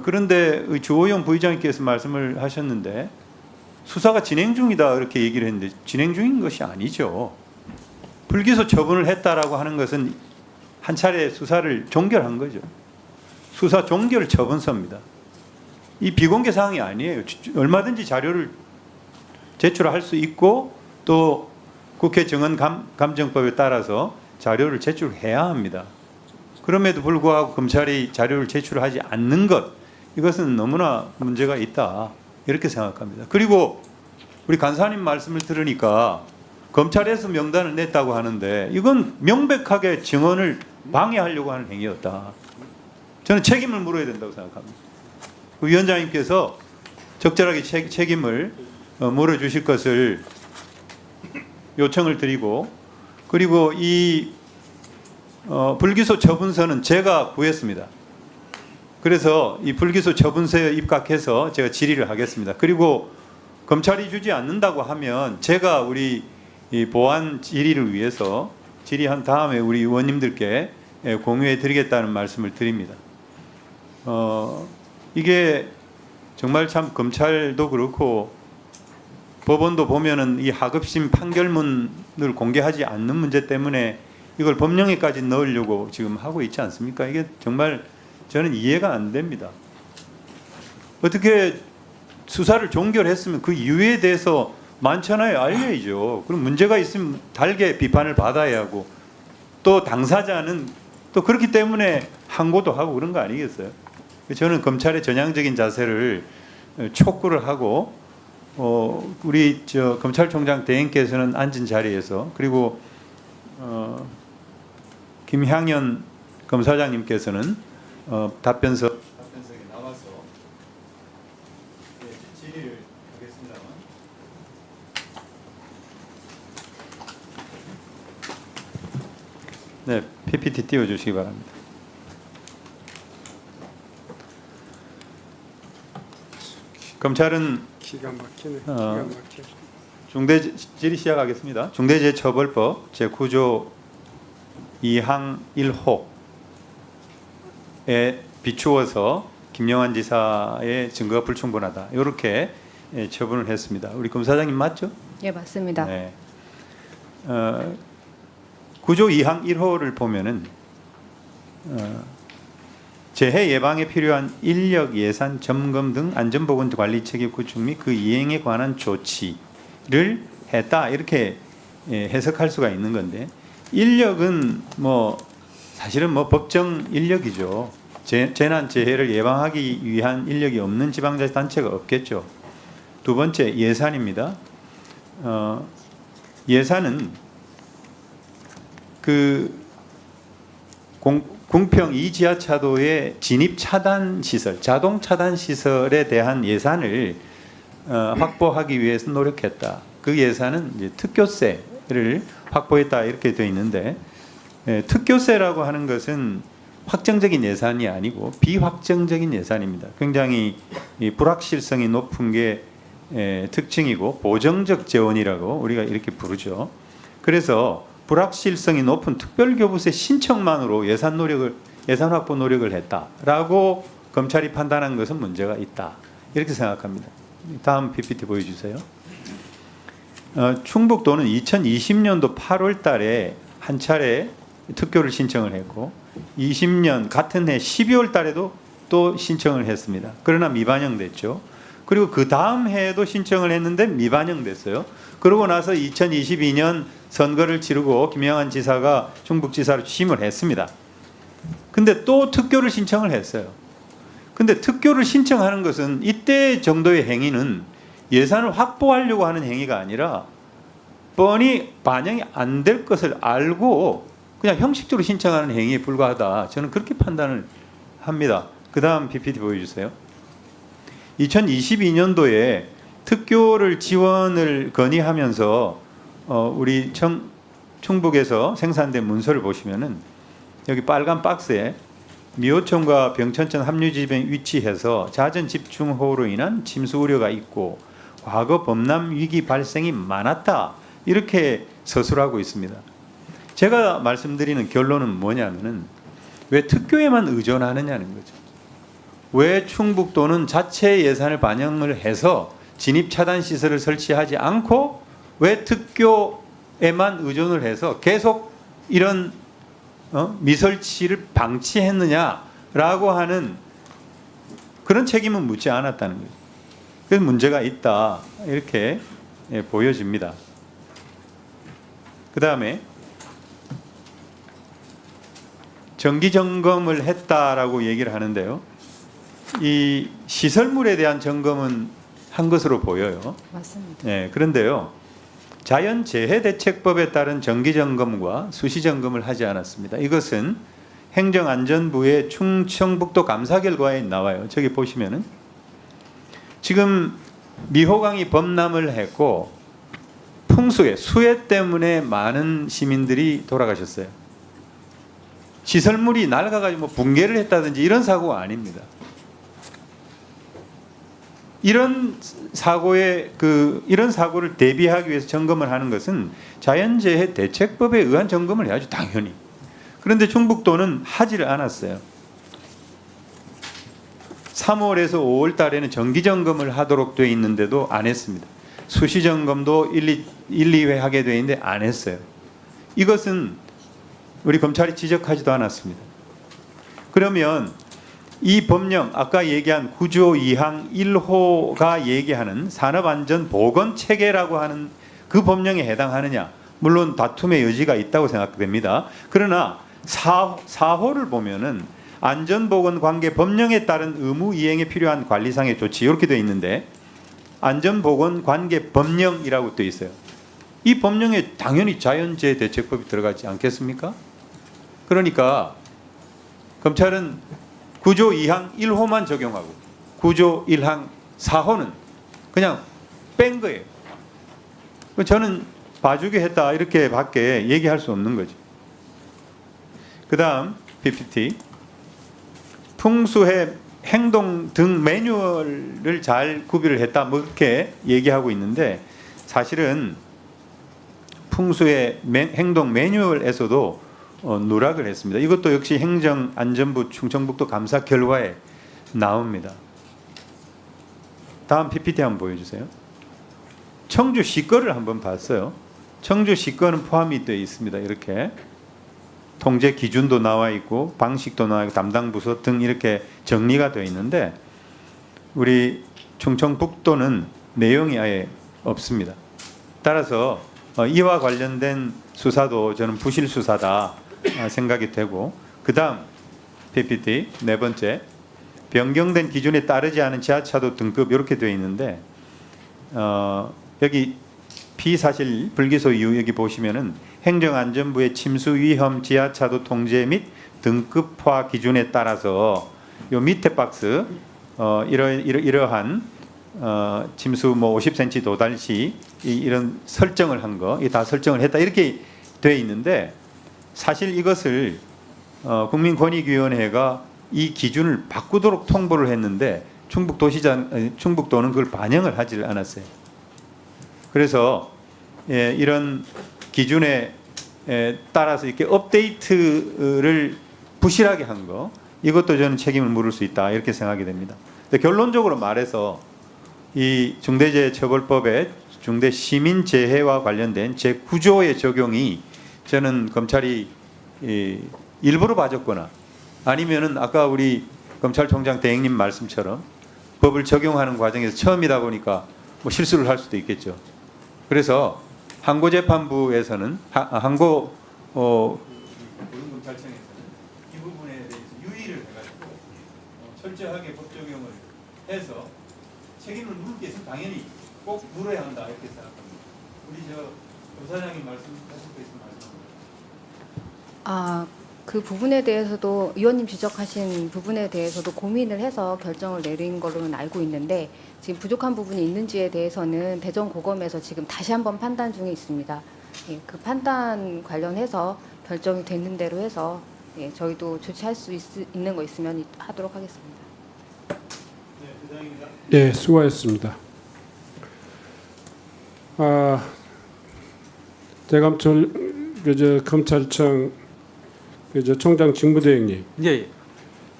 그런데 주호영 부의장님께서 말씀을 하셨는데 수사가 진행 중이다 이렇게 얘기를 했는데 진행 중인 것이 아니죠. 불기소 처분을 했다라고 하는 것은 한 차례 수사를 종결한 거죠. 수사 종결 처분서입니다. 이 비공개 사항이 아니에요. 얼마든지 자료를 제출할 수 있고 또 국회 정원 감정법에 따라서 자료를 제출해야 합니다. 그럼에도 불구하고 검찰이 자료를 제출하지 않는 것, 이것은 너무나 문제가 있다 이렇게 생각합니다. 그리고 우리 간사님 말씀을 들으니까 검찰에서 명단을 냈다고 하는데 이건 명백하게 증언을 방해하려고 하는 행위였다. 저는 책임을 물어야 된다고 생각합니다. 위원장님께서 적절하게 책임을 물어주실 것을 요청을 드리고, 그리고 이 불기소 처분서는 제가 구했습니다. 그래서 이 불기소 처분서에 입각해서 제가 질의를 하겠습니다. 그리고 검찰이 주지 않는다고 하면 제가 우리 이 보안 질의를 위해서 질의한 다음에 우리 의원님들께 공유해 드리겠다는 말씀을 드립니다. 이게 정말 참 검찰도 그렇고 법원도 보면은 이 하급심 판결문을 공개하지 않는 문제 때문에 이걸 법령에까지 넣으려고 지금 하고 있지 않습니까? 이게 정말 저는 이해가 안 됩니다. 어떻게 수사를 종결했으면 그 이유에 대해서 만천하에 알려야죠. 그럼 문제가 있으면 달게 비판을 받아야 하고, 또 당사자는 또 그렇기 때문에 항고도 하고 그런 거 아니겠어요? 저는 검찰의 전향적인 자세를 촉구를 하고, 우리 검찰총장 대행께서는 앉은 자리에서, 그리고 김향연 검사장님께서는 답변석에 나와서 질의를 하겠습니다만, 네, PPT 띄워주시기 바랍니다. 검찰은 기가 막히네. 기가 막혀. 중대 질의 시작하겠습니다. 중대재해처벌법 제9조 2항 1호에 비추어서 김영환 지사의 증거가 불충분하다, 이렇게 처분을 했습니다. 우리 검사장님 맞죠? 예, 맞습니다. 네. 9조 2항 1호를 보면은 재해 예방에 필요한 인력, 예산, 점검 등 안전보건 관리 체계 구축 및 그 이행에 관한 조치를 했다, 이렇게 해석할 수가 있는 건데, 인력은 뭐 사실은 뭐 법정 인력이죠. 재난 재해를 예방하기 위한 인력이 없는 지방자치단체가 없겠죠. 두 번째, 예산입니다. 예산은 그 궁평 2지하차도의 진입 차단 시설, 자동 차단 시설에 대한 예산을 확보하기 위해서 노력했다. 그 예산은 이제 특교세를 확보했다, 이렇게 되어 있는데, 특교세라고 하는 것은 확정적인 예산이 아니고 비확정적인 예산입니다. 굉장히 불확실성이 높은 게 특징이고 보정적 재원이라고 우리가 이렇게 부르죠. 그래서 불확실성이 높은 특별교부세 신청만으로 예산 확보 노력을 했다라고 검찰이 판단한 것은 문제가 있다, 이렇게 생각합니다. 다음 PPT 보여주세요. 충북도는 2020년도 8월 달에 한 차례 특교를 신청을 했고 20년 같은 해 12월 달에도 또 신청을 했습니다. 그러나 미반영됐죠. 그리고 그 다음 해에도 신청을 했는데 미반영됐어요. 그러고 나서 2022년 선거를 치르고 김영환 지사가 충북지사로 취임을 했습니다. 근데 또 특교를 신청을 했어요. 근데 특교를 신청하는 것은 이때 정도의 행위는 예산을 확보하려고 하는 행위가 아니라 뻔히 반영이 안 될 것을 알고 그냥 형식적으로 신청하는 행위에 불과하다, 저는 그렇게 판단을 합니다. 그 다음 PPT 보여주세요. 2022년도에 특교를 지원을 건의하면서 우리 충북에서 생산된 문서를 보시면은 여기 빨간 박스에 미호천과 병천천 합류지점에 위치해서 잦은 집중호우로 인한 침수 우려가 있고 과거 범람 위기 발생이 많았다, 이렇게 서술하고 있습니다. 제가 말씀드리는 결론은 뭐냐면은 왜 특교에만 의존하느냐는 거죠. 왜 충북도는 자체 예산을 반영을 해서 진입 차단 시설을 설치하지 않고 왜 특교에만 의존을 해서 계속 이런 미설치를 방치했느냐라고 하는 그런 책임은 묻지 않았다는 거죠. 그래서 문제가 있다 이렇게 보여집니다. 그 다음에 정기 점검을 했다라고 얘기를 하는데요. 이 시설물에 대한 점검은 한 것으로 보여요. 맞습니다. 네, 그런데요. 자연재해대책법에 따른 정기점검과 수시점검을 하지 않았습니다. 이것은 행정안전부의 충청북도 감사 결과에 나와요. 저기 보시면은 지금 미호강이 범람을 했고 수해 때문에 많은 시민들이 돌아가셨어요. 시설물이 낡아가지고 뭐 붕괴를 했다든지 이런 사고가 아닙니다. 이런 사고를 대비하기 위해서 점검을 하는 것은 자연재해 대책법에 의한 점검을 해야죠, 당연히. 그런데 충북도는 하지를 않았어요. 3월에서 5월 달에는 정기 점검을 하도록 돼 있는데도 안 했습니다. 수시 점검도 1, 2회 하게 돼 있는데 안 했어요. 이것은 우리 검찰이 지적하지도 않았습니다. 그러면 이 법령 아까 얘기한 9조 2항 1호가 얘기하는 산업안전보건체계라고 하는 그 법령에 해당하느냐, 물론 다툼의 여지가 있다고 생각됩니다. 그러나 4호를 보면은 안전보건관계 법령에 따른 의무 이행에 필요한 관리상의 조치 이렇게 되어 있는데 안전보건관계 법령이라고 되어 있어요. 이 법령에 당연히 자연재해 대책법이 들어가지 않겠습니까? 그러니까 검찰은 9조 2항 1호만 적용하고 9조 1항 4호는 그냥 뺀 거예요. 저는 봐주게 했다 이렇게 밖에 얘기할 수 없는 거죠. 그 다음 PPT 풍수해 행동 등 매뉴얼을 잘 구비를 했다 뭐 이렇게 얘기하고 있는데 사실은 풍수해 행동 매뉴얼에서도 누락을 했습니다. 이것도 역시 행정안전부 충청북도 감사 결과에 나옵니다. 다음 PPT 한번 보여주세요. 청주시 거를 한번 봤어요. 청주시 거는 포함이 되어 있습니다. 이렇게 통제 기준도 나와 있고 방식도 나와 있고 담당 부서 등 이렇게 정리가 되어 있는데 우리 충청북도는 내용이 아예 없습니다. 따라서 이와 관련된 수사도 저는 부실 수사다 생각이 되고 그 다음 PPT 네 번째 변경된 기준에 따르지 않은 지하차도 등급 이렇게 되어 있는데 여기 피사실 불기소 이유 여기 보시면은 행정안전부의 침수 위험 지하차도 통제 및 등급화 기준에 따라서 요 밑에 박스 이러한 침수 뭐 50cm 도달 시 이런 설정을 한 거 이 다 설정을 했다 이렇게 돼 있는데 사실 이것을 국민권익위원회가 이 기준을 바꾸도록 통보를 했는데 충북도는 그걸 반영을 하지 않았어요. 그래서 이런 기준에 따라서 이렇게 업데이트를 부실하게 한 거 이것도 저는 책임을 물을 수 있다 이렇게 생각이 됩니다. 근데 결론적으로 말해서 이 중대재해처벌법의 중대시민재해와 관련된 제9조의 적용이 저는 검찰이 일부러 봐줬거나 아니면은 아까 우리 검찰총장 대행님 말씀처럼 법을 적용하는 과정에서 처음이다 보니까 뭐 실수를 할 수도 있겠죠. 그래서 항고재판부에서는 고등검찰청에서는 이 부분에 대해서 유의를 해가지고 철저하게 법 적용을 해서 책임을 물을 게 있으면 당연히 꼭 물어야 한다 이렇게 생각합니다. 우리 검사장님 말씀하실 거 있으면 말씀합니다. 그 부분에 대해서도 의원님 지적하신 부분에 대해서도 고민을 해서 결정을 내린 걸로는 알고 있는데 지금 부족한 부분이 있는지에 대해서는 대전고검에서 지금 다시 한번 판단 중에 있습니다. 예, 그 판단 관련해서 결정이 됐는 대로 해서 저희도 조치할 수 있는 거 있으면 하도록 하겠습니다. 네, 부장입니다. 네, 수고하셨습니다. 대감철 검찰청 총장 직무대행님, 예.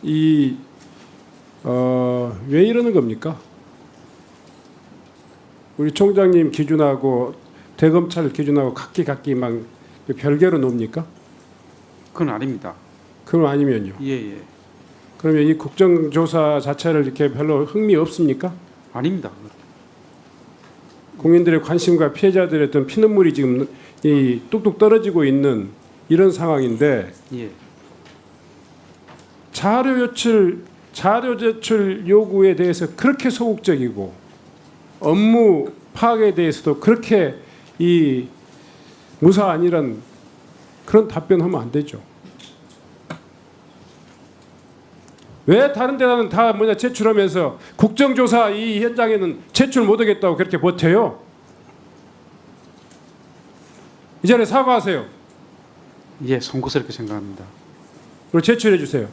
이 왜 이러는 겁니까? 우리 총장님 기준하고 대검찰 기준하고 각기 막 별개로 놉니까? 그건 아닙니다. 그럼 아니면요. 예. 그러면 이 국정조사 자체를 이렇게 별로 흥미 없습니까? 아닙니다. 국민들의 관심과 피해자들의 어떤 피눈물이 지금 이 뚝뚝 떨어지고 있는 이런 상황인데 예. 자료 제출 요구에 대해서 그렇게 소극적이고 업무 파악에 대해서도 그렇게 이 무사한 이런 그런 답변하면 안 되죠. 왜 다른 데는 다 제출하면서 국정조사 이 현장에는 제출 못하겠다고 그렇게 버텨요? 이 자리에 사과하세요. 예, 송구스럽게 생각합니다. 그리고 제출해 주세요.